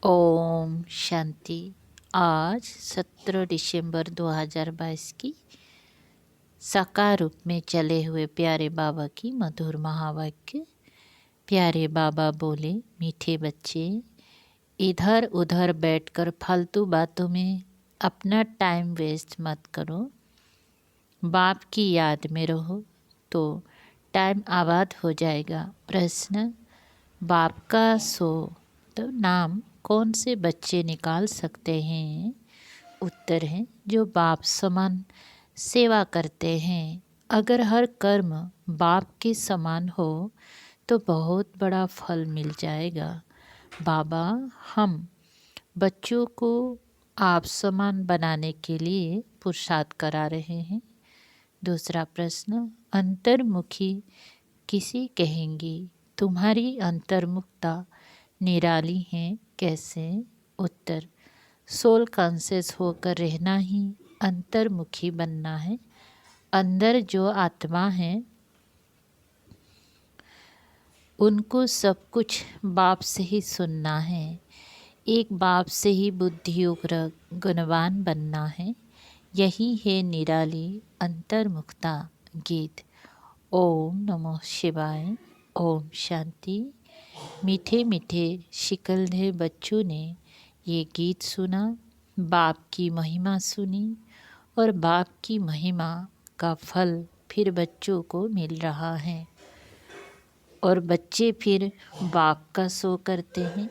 ओम शांति। आज 17 दिसंबर 2022 की साकार रूप में चले हुए प्यारे बाबा की मधुर महावाक्य। प्यारे बाबा बोले, मीठे बच्चे, इधर उधर बैठकर फालतू बातों में अपना टाइम वेस्ट मत करो। बाप की याद में रहो तो टाइम आबाद हो जाएगा। प्रश्न, बाप का तो नाम कौन से बच्चे निकाल सकते हैं? उत्तर है, जो बाप समान सेवा करते हैं। अगर हर कर्म बाप के समान हो तो बहुत बड़ा फल मिल जाएगा। बाबा, हम बच्चों को आप समान बनाने के लिए पुरुषार्थ करा रहे हैं। दूसरा प्रश्न, अंतर्मुखी किसी कहेंगी? तुम्हारी अंतर्मुखता निराली है, कैसे? उत्तर, सोल कॉन्शियस होकर रहना ही अंतर्मुखी बनना है। अंदर जो आत्मा है उनको सब कुछ बाप से ही सुनना है। एक बाप से ही बुद्धियुक्त गुणवान बनना है। यही है निराली अंतर्मुखता। गीत। ओम नमः शिवाय। ओम शांति। मीठे मीठे शिकलधे बच्चों ने ये गीत सुना, बाप की महिमा सुनी और बाप की महिमा का फल फिर बच्चों को मिल रहा है और बच्चे फिर बाप का सो करते हैं,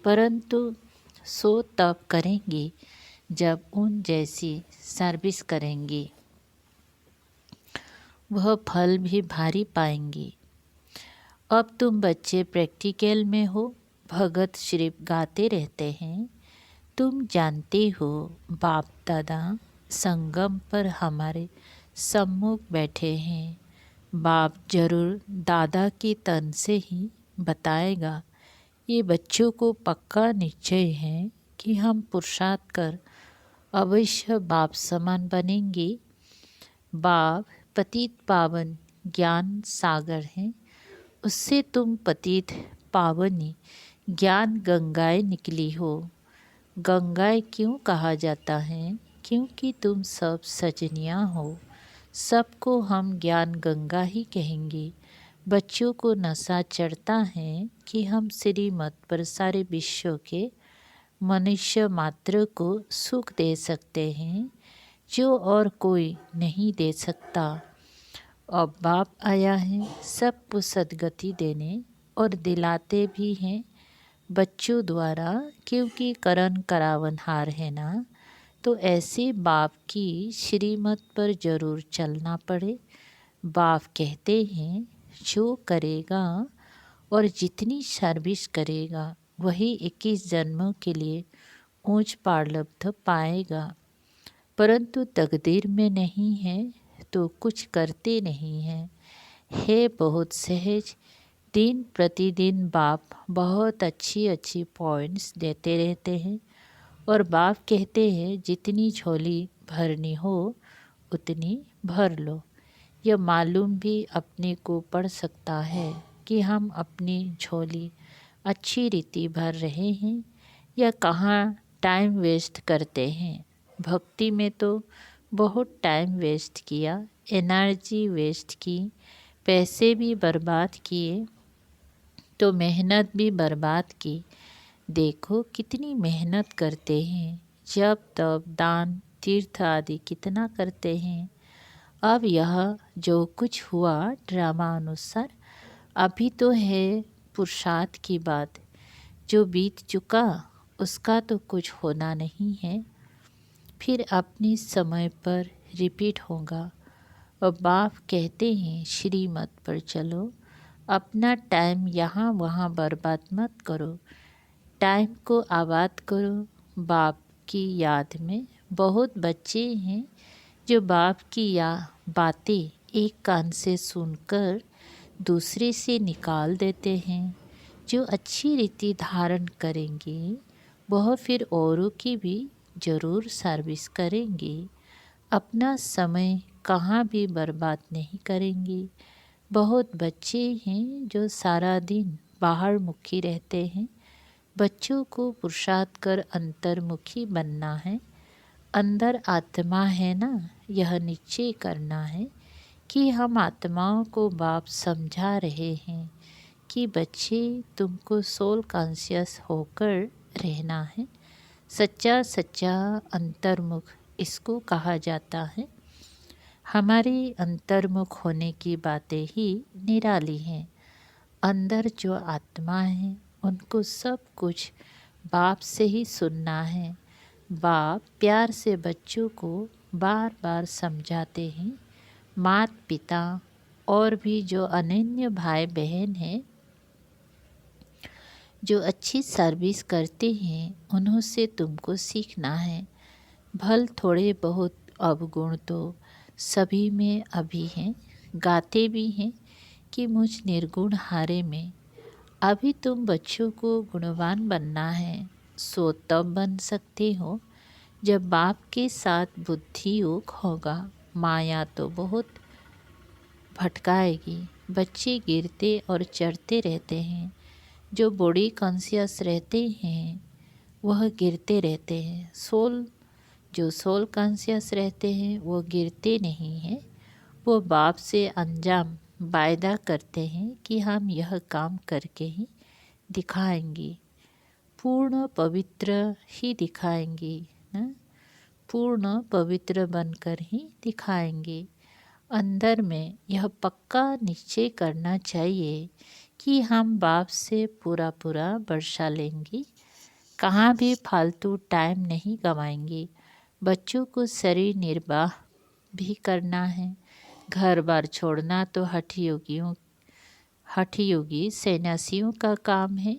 परंतु सो तब करेंगे जब उन जैसी सर्विस करेंगे, वह फल भी भारी पाएंगे। अब तुम बच्चे प्रैक्टिकल में हो, भगत सिर्फ गाते रहते हैं। तुम जानते हो बाप दादा संगम पर हमारे सम्मुख बैठे हैं। बाप जरूर दादा के तन से ही बताएगा। ये बच्चों को पक्का निश्चय है कि हम पुरुषार्थ कर अवश्य बाप समान बनेंगे। बाप पतित पावन ज्ञान सागर हैं, उससे तुम पतित पावनी ज्ञान गंगाएं निकली हो। गंगाएं क्यों कहा जाता है? क्योंकि तुम सब सजनियाँ हो। सबको हम ज्ञान गंगा ही कहेंगे। बच्चों को नशा चढ़ता है कि हम श्रीमत पर सारे विश्व के मनुष्य मात्र को सुख दे सकते हैं जो और कोई नहीं दे सकता। अब बाप आया है सबको सद्गति देने और दिलाते भी हैं बच्चों द्वारा, क्योंकि करण करावनहार है ना, तो ऐसे बाप की श्रीमत पर जरूर चलना पड़े। बाप कहते हैं, जो करेगा और जितनी सर्विस करेगा वही 21 जन्मों के लिए ऊंच प्रारब्ध पाएगा, परंतु तकदीर में नहीं है तो कुछ करते नहीं हैं। है बहुत सहज। दिन प्रतिदिन बाप बहुत अच्छी अच्छी पॉइंट्स देते रहते हैं और बाप कहते हैं, जितनी झोली भरनी हो उतनी भर लो। यह मालूम भी अपने को पड़ सकता है कि हम अपनी झोली अच्छी रीति भर रहे हैं या कहाँ टाइम वेस्ट करते हैं। भक्ति में तो बहुत टाइम वेस्ट किया, एनर्जी वेस्ट की, पैसे भी बर्बाद किए, तो मेहनत भी बर्बाद की। देखो कितनी मेहनत करते हैं, जब तब दान तीर्थ आदि कितना करते हैं। अब यह जो कुछ हुआ ड्रामा अनुसार, अभी तो है पुरुषार्थ की बात। जो बीत चुका उसका तो कुछ होना नहीं है, फिर अपने समय पर रिपीट होगा। और बाप कहते हैं, श्रीमत पर चलो, अपना टाइम यहाँ वहाँ बर्बाद मत करो, टाइम को आबाद करो बाप की याद में। बहुत बच्चे हैं जो बाप की बातें एक कान से सुनकर दूसरे से निकाल देते हैं। जो अच्छी रीति धारण करेंगे वह फिर औरों की भी ज़रूर सर्विस करेंगे। अपना समय कहाँ भी बर्बाद नहीं करेंगे। बहुत बच्चे हैं जो सारा दिन बाहर मुखी रहते हैं, बच्चों को पुरुषार्थ कर अंतर्मुखी बनना है। अंदर आत्मा है ना, यह निश्चय करना है कि हम आत्माओं को बाप समझा रहे हैं कि बच्चे तुमको सोल कॉन्शियस होकर रहना है। सच्चा सच्चा अंतर्मुख इसको कहा जाता है। हमारी अंतर्मुख होने की बातें ही निराली हैं। अंदर जो आत्मा है उनको सब कुछ बाप से ही सुनना है। बाप प्यार से बच्चों को बार बार समझाते हैं। माता पिता और भी जो अनन्य भाई बहन हैं, जो अच्छी सर्विस करते हैं, उन्हों से तुमको सीखना है। भल थोड़े बहुत अवगुण तो सभी में अभी हैं, गाते भी हैं कि मुझ निर्गुण हारे में। अभी तुम बच्चों को गुणवान बनना है, सो तब बन सकते हो जब बाप के साथ बुद्धि योग होगा। माया तो बहुत भटकाएगी। बच्चे गिरते और चढ़ते रहते हैं। जो बॉडी कॉन्शियस रहते हैं वह गिरते रहते हैं। जो सोल कॉन्शियस रहते हैं वो गिरते नहीं हैं। वो बाप से अंजाम वायदा करते हैं कि हम यह काम करके ही दिखाएंगे, पूर्ण पवित्र ही दिखाएंगे ना, पूर्ण पवित्र बनकर ही दिखाएंगे। अंदर में यह पक्का निश्चय करना चाहिए कि हम बाप से पूरा पूरा वर्षा लेंगे, कहाँ भी फालतू टाइम नहीं गंवाएंगे। बच्चों को शरीर निर्वाह भी करना है। घर बार छोड़ना तो हठ योगी सन्यासियों का काम है।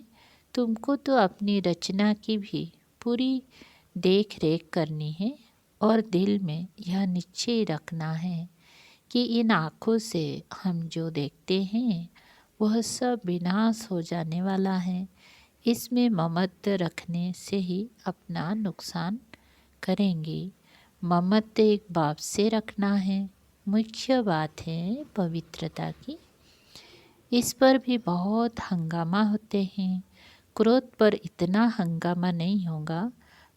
तुमको तो अपनी रचना की भी पूरी देख रेख करनी है और दिल में यह निश्चय रखना है कि इन आँखों से हम जो देखते हैं वह सब विनाश हो जाने वाला है। इसमें ममत्व रखने से ही अपना नुकसान करेंगे। ममत्व एक बाप से रखना है। मुख्य बात है पवित्रता की। इस पर भी बहुत हंगामा होते हैं। क्रोध पर इतना हंगामा नहीं होगा।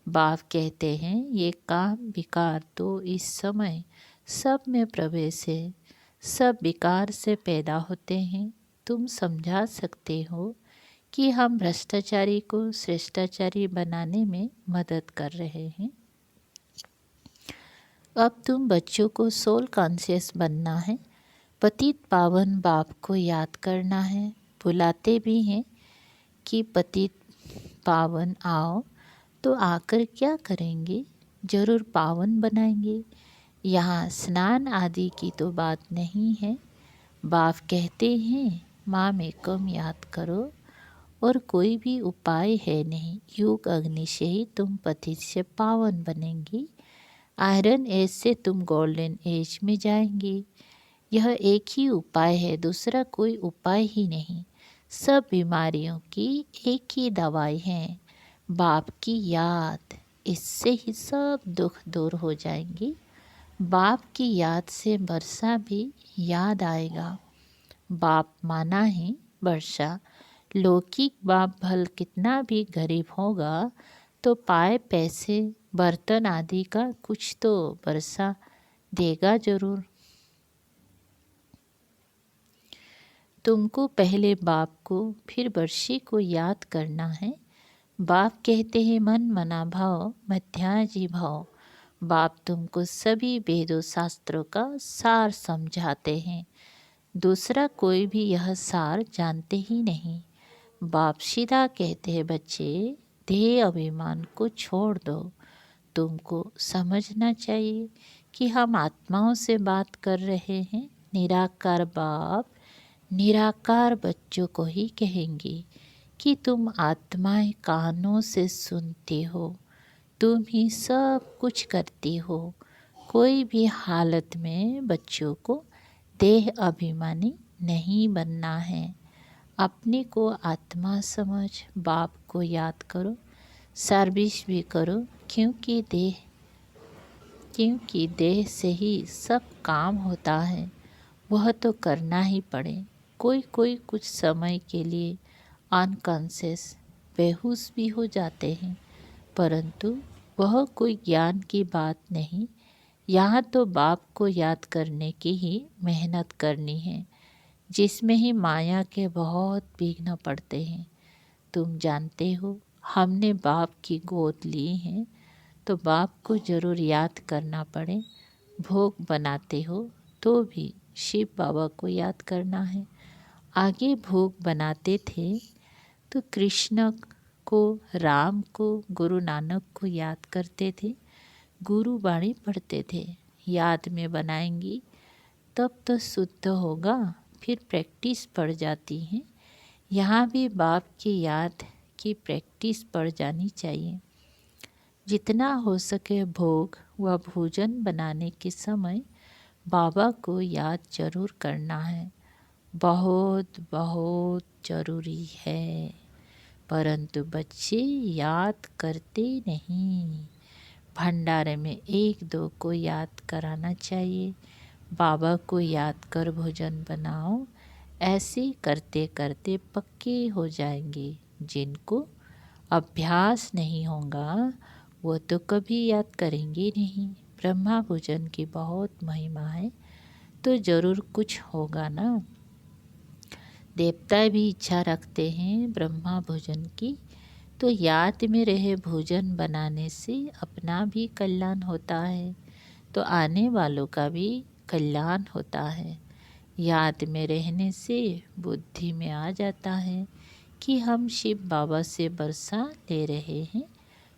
बाप कहते हैं ये काम विकार तो इस समय सब में प्रवेश है। सब विकार से पैदा होते हैं। तुम समझा सकते हो कि हम भ्रष्टाचारी को श्रेष्ठाचारी बनाने में मदद कर रहे हैं। अब तुम बच्चों को सोल कॉन्शियस बनना है। पतित पावन बाप को याद करना है। बुलाते भी हैं कि पतित पावन आओ, तो आकर क्या करेंगे? जरूर पावन बनाएंगे। यहाँ स्नान आदि की तो बात नहीं है। बाप कहते हैं माम एकम याद करो और कोई भी उपाय है नहीं। युग अग्नि से ही तुम पतित से पावन बनेंगी। आयरन एज से तुम गोल्डन एज में जाएंगे। यह एक ही उपाय है, दूसरा कोई उपाय ही नहीं। सब बीमारियों की एक ही दवाई है, बाप की याद। इससे ही सब दुख दूर हो जाएंगे। बाप की याद से वर्षा भी याद आएगा। बाप माना ही वर्षा। लौकिक बाप भल कितना भी गरीब होगा तो पाए पैसे बर्तन आदि का कुछ तो वर्षा देगा जरूर। तुमको पहले बाप को फिर वर्षी को याद करना है। बाप कहते हैं मन मना भाव मध्याजी भाव। बाप तुमको सभी वेदों शास्त्रों का सार समझाते हैं। दूसरा कोई भी यह सार जानते ही नहीं। बाप सीधा कहते हैं बच्चे देह अभिमान को छोड़ दो। तुमको समझना चाहिए कि हम आत्माओं से बात कर रहे हैं। निराकार बाप निराकार बच्चों को ही कहेंगे कि तुम आत्माएं कानों से सुनते हो, तुम ही सब कुछ करती हो। कोई भी हालत में बच्चों को देह अभिमानी नहीं बनना है। अपने को आत्मा समझ बाप को याद करो, सर्विस भी करो, क्योंकि देह से ही सब काम होता है, वह तो करना ही पड़े। कोई कोई कुछ समय के लिए अनकॉन्शियस बेहोश भी हो जाते हैं, परंतु वह कोई ज्ञान की बात नहीं। यहाँ तो बाप को याद करने की ही मेहनत करनी है, जिसमें ही माया के बहुत विघ्न पड़ते हैं। तुम जानते हो, हमने बाप की गोद ली है, तो बाप को ज़रूर याद करना पड़े। भोग बनाते हो तो भी शिव बाबा को याद करना है। आगे भोग बनाते थे तो कृष्ण को, राम को, गुरु नानक को याद करते थे, गुरु वाणी पढ़ते थे। याद में बनाएंगी तब तो शुद्ध होगा, फिर प्रैक्टिस पड़ जाती है। यहाँ भी बाप की याद की प्रैक्टिस पड़ जानी चाहिए। जितना हो सके भोग व भोजन बनाने के समय बाबा को याद जरूर करना है, बहुत बहुत ज़रूरी है। परंतु बच्चे याद करते नहीं। भंडारे में एक दो को याद कराना चाहिए, बाबा को याद कर भोजन बनाओ। ऐसे करते करते पक्के हो जाएंगे। जिनको अभ्यास नहीं होगा वो तो कभी याद करेंगे नहीं। ब्रह्मा भोजन की बहुत महिमा है, तो ज़रूर कुछ होगा ना। देवता भी इच्छा रखते हैं ब्रह्मा भोजन की, तो याद में रहे भोजन बनाने से अपना भी कल्याण होता है, तो आने वालों का भी कल्याण होता है। याद में रहने से बुद्धि में आ जाता है कि हम शिव बाबा से बरसा ले रहे हैं,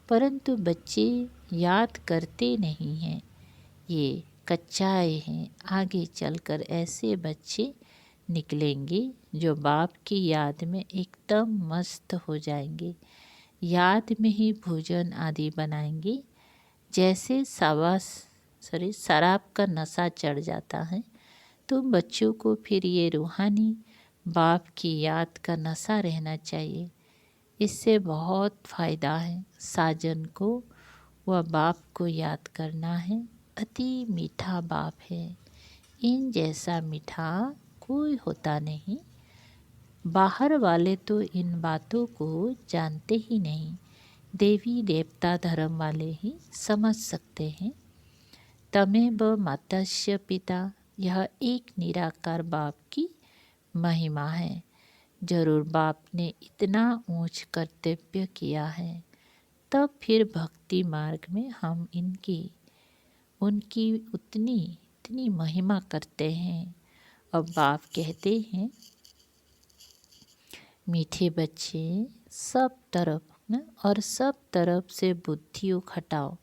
परंतु बच्चे याद करते नहीं हैं। ये कच्चाए हैं। आगे चलकर ऐसे बच्चे निकलेंगे जो बाप की याद में एकदम मस्त हो जाएंगे। याद में ही भोजन आदि बनाएंगे। जैसे शराब का नशा चढ़ जाता है, तो बच्चों को फिर ये रूहानी बाप की याद का नशा रहना चाहिए। इससे बहुत फ़ायदा है। साजन को व बाप को याद करना है। अति मीठा बाप है, इन जैसा मीठा कोई होता नहीं। बाहर वाले तो इन बातों को जानते ही नहीं, देवी देवता धर्म वाले ही समझ सकते हैं। तमेव मातस्य पिता, यह एक निराकार बाप की महिमा है। जरूर बाप ने इतना ऊंच कर्तव्य किया है, तब फिर भक्ति मार्ग में हम उनकी इतनी महिमा करते हैं। अब बाप कहते हैं, मीठे बच्चे सब तरफ और सब तरफ से बुद्धि हटाओ।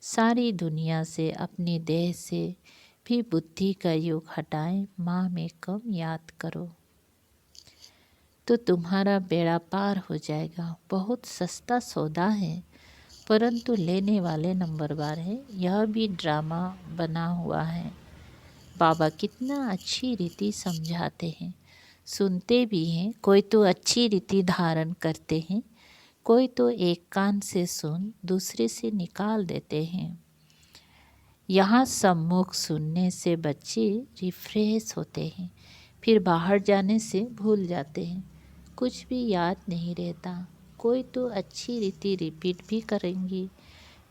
सारी दुनिया से, अपने देह से भी बुद्धि का योग हटाएं। माँ में कम याद करो तो तुम्हारा बेड़ा पार हो जाएगा। बहुत सस्ता सौदा है, परंतु लेने वाले नंबरवार है। यह भी ड्रामा बना हुआ है। बाबा कितना अच्छी रीति समझाते हैं, सुनते भी हैं। कोई तो अच्छी रीति धारण करते हैं, कोई तो एक कान से सुन दूसरे से निकाल देते हैं। यहाँ सम्मुख सुनने से बच्चे रिफ्रेश होते हैं, फिर बाहर जाने से भूल जाते हैं, कुछ भी याद नहीं रहता। कोई तो अच्छी रीति रिपीट भी करेंगे।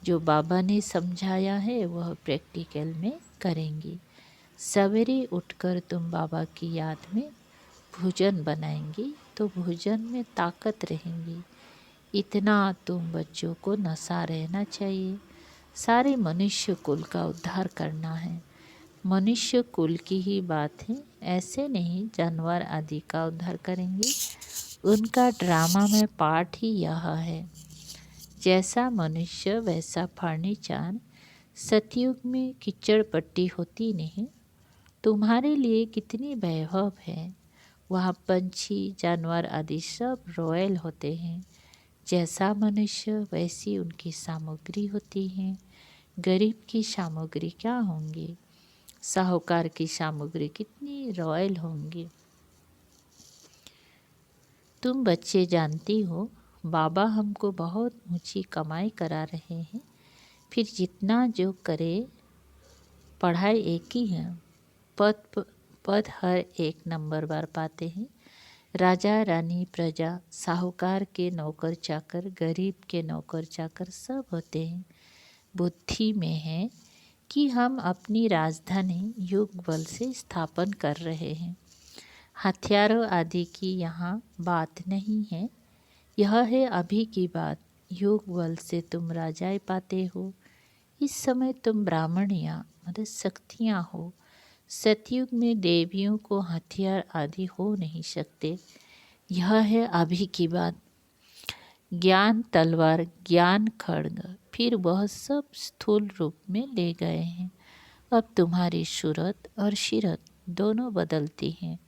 जो बाबा ने समझाया है वह प्रैक्टिकल में करेंगे। सवेरे उठकर तुम बाबा की याद में भोजन बनाएंगे तो भोजन में ताकत रहेंगी। इतना तुम बच्चों को नशा रहना चाहिए। सारे मनुष्य कुल का उद्धार करना है। मनुष्य कुल की ही बात है, ऐसे नहीं जानवर आदि का उद्धार करेंगे। उनका ड्रामा में पार्ट ही यह है। जैसा मनुष्य वैसा फर्नीचर। सतयुग में कीचड़ पट्टी होती नहीं। तुम्हारे लिए कितनी वैभव है। वहाँ पंछी जानवर आदि सब रॉयल होते हैं। जैसा मनुष्य वैसी उनकी सामग्री होती है। गरीब की सामग्री क्या होंगी, साहूकार की सामग्री कितनी रॉयल होंगी। तुम बच्चे जानती हो, बाबा हमको बहुत ऊंची कमाई करा रहे हैं। फिर जितना जो करे, पढ़ाई एक ही है, पद हर एक नंबर बार पाते हैं, राजा रानी प्रजा, साहूकार के नौकर चाकर, गरीब के नौकर चाकर सब होते हैं। बुद्धि में है कि हम अपनी राजधानी योग बल से स्थापन कर रहे हैं। हथियारों आदि की यहाँ बात नहीं है। यह है अभी की बात। योग बल से तुम राजाएं पाते हो। इस समय तुम ब्राह्मणियाँ मतलब शक्तियाँ हो। सतयुग में देवियों को हथियार आदि हो नहीं सकते। यह है अभी की बात। ज्ञान तलवार, ज्ञान खड्ग, फिर वह सब स्थूल रूप में ले गए हैं। अब तुम्हारी सूरत और सीरत दोनों बदलती हैं।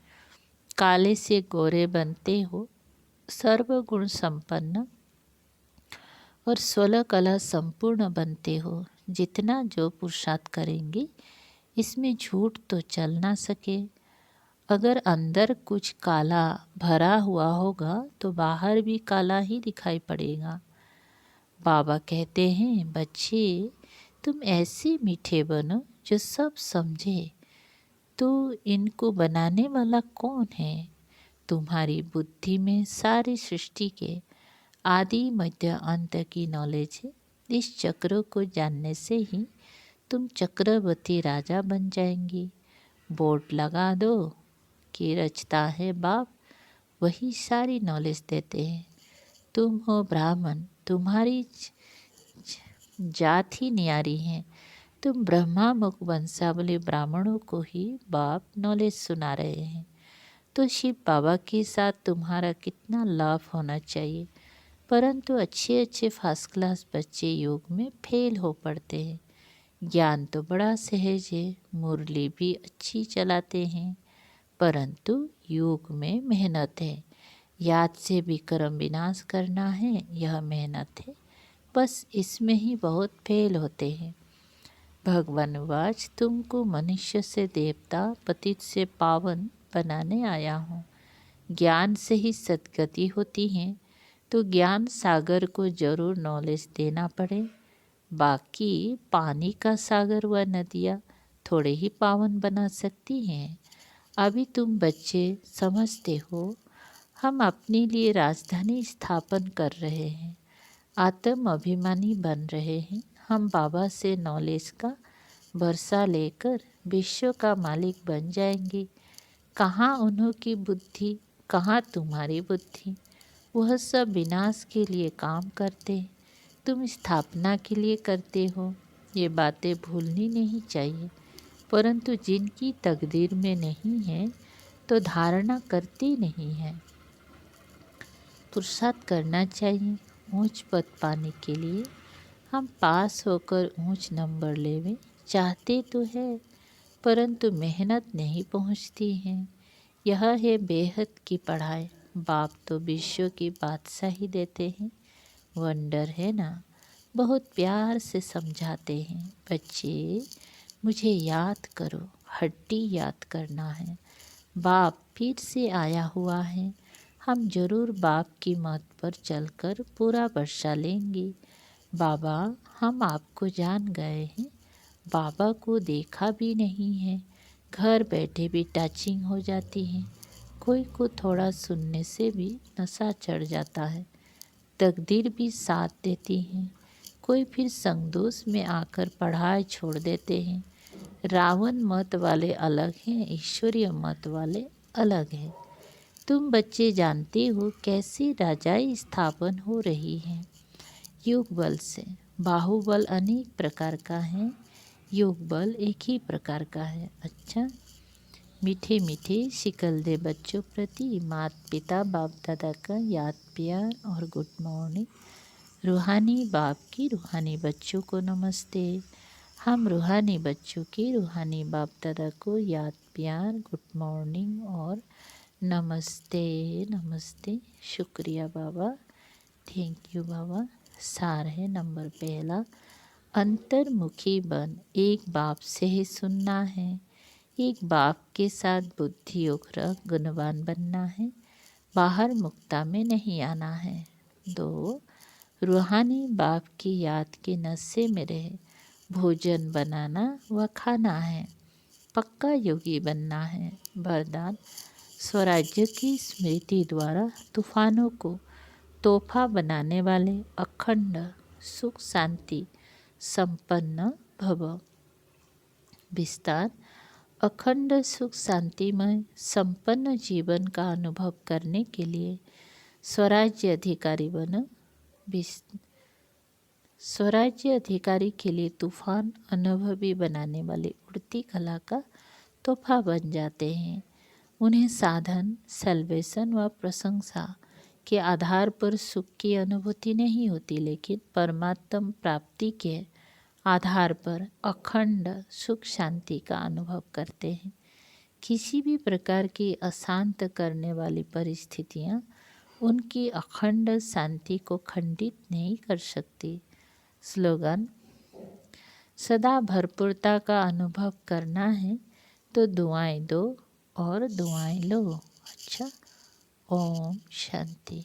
काले से गोरे बनते हो, सर्वगुण संपन्न और 16 कला संपूर्ण बनते हो। जितना जो पुरुषार्थ करेंगे इसमें झूठ तो चल ना सके। अगर अंदर कुछ काला भरा हुआ होगा तो बाहर भी काला ही दिखाई पड़ेगा। बाबा कहते हैं, बच्चे तुम ऐसे मीठे बनो जो सब समझे। तो इनको बनाने वाला कौन है? तुम्हारी बुद्धि में सारी सृष्टि के आदि मध्य अंत की नॉलेज है। इस चक्र को जानने से ही तुम चक्रवर्ती राजा बन जाएंगी। बोर्ड लगा दो कि रचता है बाप, वही सारी नॉलेज देते हैं। तुम हो ब्राह्मण, तुम्हारी जात ही न्यारी है। तुम ब्रह्मा मुख वंशावली ब्राह्मणों को ही बाप नॉलेज सुना रहे हैं। तो शिव बाबा के साथ तुम्हारा कितना लाभ होना चाहिए। परंतु अच्छे अच्छे फर्स्ट क्लास बच्चे योग में फेल हो पड़ते हैं। ज्ञान तो बड़ा सहज है, मुरली भी अच्छी चलाते हैं, परंतु योग में मेहनत है। याद से भी कर्म विनाश करना है, यह मेहनत है। बस इसमें ही बहुत फेल होते हैं। भगवान वाच, तुमको मनुष्य से देवता, पतित से पावन बनाने आया हूँ। ज्ञान से ही सद्गति होती है, तो ज्ञान सागर को जरूर नॉलेज देना पड़े। बाकी पानी का सागर व नदियाँ थोड़े ही पावन बना सकती हैं। अभी तुम बच्चे समझते हो, हम अपने लिए राजधानी स्थापन कर रहे हैं, आत्म अभिमानी बन रहे हैं। हम बाबा से नॉलेज का वर्षा लेकर विश्व का मालिक बन जाएंगे। कहाँ उन्हों की बुद्धि, कहाँ तुम्हारी बुद्धि। वह सब विनाश के लिए काम करते, तुम स्थापना के लिए करते हो। ये बातें भूलनी नहीं चाहिए। परंतु जिनकी तकदीर में नहीं है तो धारणा करते नहीं है। पुरुषार्थ करना चाहिए ऊंच पद पाने के लिए। हम पास होकर ऊंच नंबर लेवें चाहते तो है, परंतु मेहनत नहीं पहुंचती है। यह है बेहद की पढ़ाई। बाप तो विश्व की बादशाही देते हैं। वंडर है ना, बहुत प्यार से समझाते हैं, बच्चे मुझे याद करो, हड्डी याद करना है। बाप फिर से आया हुआ है। हम जरूर बाप की मत पर चलकर पूरा वर्षा लेंगे। बाबा हम आपको जान गए हैं, बाबा को देखा भी नहीं है। घर बैठे भी टचिंग हो जाती है। कोई को थोड़ा सुनने से भी नशा चढ़ जाता है। तकदीर भी साथ देती हैं। कोई फिर संदोष में आकर पढ़ाई छोड़ देते हैं। रावण मत वाले अलग हैं, ईश्वरीय मत वाले अलग हैं। तुम बच्चे जानते हो कैसे राजाई स्थापन हो रही है। योग बल से। बाहुबल अनेक प्रकार का है, योग बल एक ही प्रकार का है। अच्छा, मीठे मीठे शिकल दे बच्चों प्रति माता पिता बाप दादा का याद प्यार और गुड मॉर्निंग। रूहानी बाप की रूहानी बच्चों को नमस्ते। हम रूहानी बच्चों के रूहानी बाप दादा को याद प्यार गुड मॉर्निंग और नमस्ते नमस्ते। शुक्रिया बाबा, थैंक यू बाबा। सार है नंबर पहला, अंतर्मुखी बन, एक बाप से ही सुनना है। एक बाप के साथ बुद्धि योग रख गुणवान बनना है, बाहर मुक्ता में नहीं आना है। 2, रूहानी बाप की याद के नशे में रहे, भोजन बनाना व खाना है, पक्का योगी बनना है। वरदान, स्वराज्य की स्मृति द्वारा तूफानों को तोहफा बनाने वाले अखंड सुख शांति संपन्न भव। विस्तार। अखंड सुख शांतिमय संपन्न जीवन का अनुभव करने के लिए स्वराज्य अधिकारी बनो। स्वराज्य अधिकारी के लिए तूफान अनुभवी बनाने वाली उड़ती कला का तोहफा बन जाते हैं। उन्हें साधन, सेल्वेशन व प्रशंसा के आधार पर सुख की अनुभूति नहीं होती, लेकिन परमात्म प्राप्ति के आधार पर अखंड सुख शांति का अनुभव करते हैं। किसी भी प्रकार की अशांत करने वाली परिस्थितियाँ उनकी अखंड शांति को खंडित नहीं कर सकती। स्लोगन। सदा भरपूरता का अनुभव करना है तो दुआएं दो और दुआएं लो। अच्छा, ओम शांति।